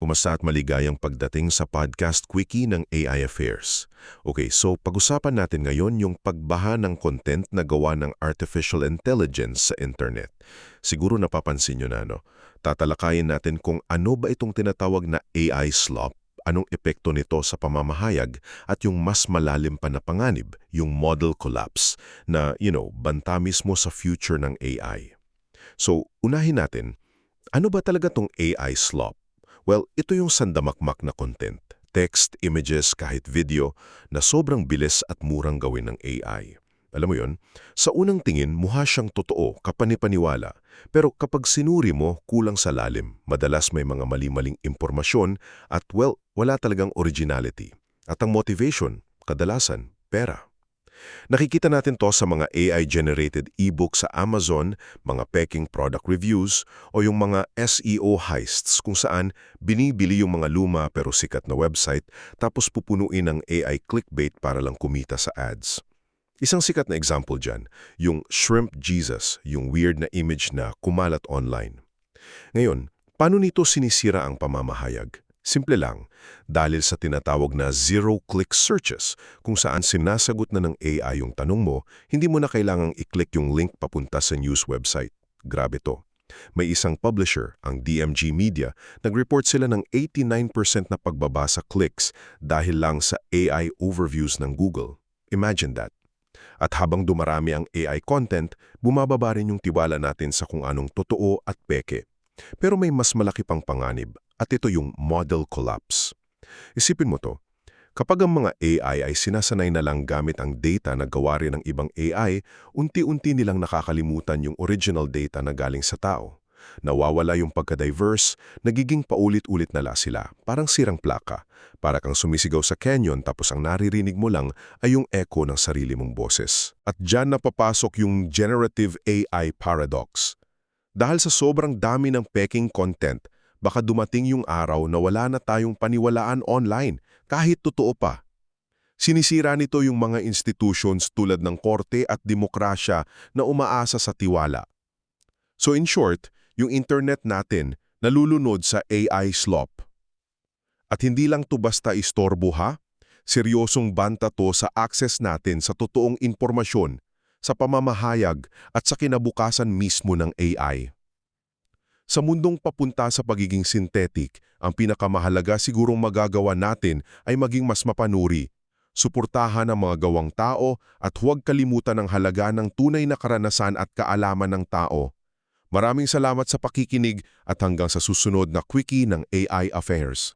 kumusta at maligayang pagdating sa podcast Quickie ng AI Affairs. Okay, so pag-usapan natin ngayon yung pagbaha ng content na gawa ng artificial intelligence sa internet. Siguro napapansin nyo na, no? Tatalakayin natin kung ano ba itong tinatawag na AI slop, anong epekto nito sa pamamahayag, at yung mas malalim pa na panganib, yung model collapse, na, banta mismo sa future ng AI. So, unahin natin, ano ba talaga tong AI slop? Well, ito yung sandamakmak na content, text, images, kahit video, na sobrang bilis at murang gawin ng AI. Alam mo yon, sa unang tingin, mukha siyang totoo, kapanipaniwala. Pero kapag sinuri mo, kulang sa lalim. Madalas may mga mali-maling impormasyon at wala talagang originality. At ang motivation, kadalasan, pera. Nakikita natin to sa mga AI-generated e-book sa Amazon, mga peking product reviews, o yung mga SEO heists kung saan binibili yung mga luma pero sikat na website tapos pupunuin ng AI clickbait para lang kumita sa ads. Isang sikat na example dyan, yung Shrimp Jesus, yung weird na image na kumalat online. Ngayon, paano nito sinisira ang pamamahayag? Simple lang, dahil sa tinatawag na zero-click searches, kung saan sinasagot na ng AI yung tanong mo, hindi mo na kailangang i-click yung link papunta sa news website. Grabe to. May isang publisher, ang DMG Media, nag-report sila ng 89% na pagbaba sa clicks dahil lang sa AI overviews ng Google. Imagine that. At habang dumarami ang AI content, bumababa rin yung tiwala natin sa kung anong totoo at peke. Pero may mas malaki pang panganib, at ito yung model collapse. Isipin mo to, kapag ang mga AI ay sinasanay na lang gamit ang data na gawa rin ng ibang AI, unti-unti nilang nakakalimutan yung original data na galing sa tao. Nawawala yung pagka-diverse, nagiging paulit-ulit na sila, parang sirang plaka. Para kang sumisigaw sa canyon tapos ang naririnig mo lang ay yung echo ng sarili mong boses. At dyan napapasok yung generative AI paradox. Dahil sa sobrang dami ng peking content, baka dumating yung araw na wala na tayong paniwalaan online, kahit totoo pa. Sinisira nito yung mga institutions tulad ng korte at demokrasya na umaasa sa tiwala. So in short, yung internet natin nalulunod sa AI slop. At hindi lang to basta istorbo ha, seryosong banta to sa access natin sa totoong impormasyon, sa pamamahayag at sa kinabukasan mismo ng AI. Sa mundong papunta sa pagiging synthetic, ang pinakamahalaga sigurong magagawa natin ay maging mas mapanuri, suportahan ang mga gawang tao at huwag kalimutan ang halaga ng tunay na karanasan at kaalaman ng tao. Maraming salamat sa pakikinig at hanggang sa susunod na Quickie ng AI Affairs.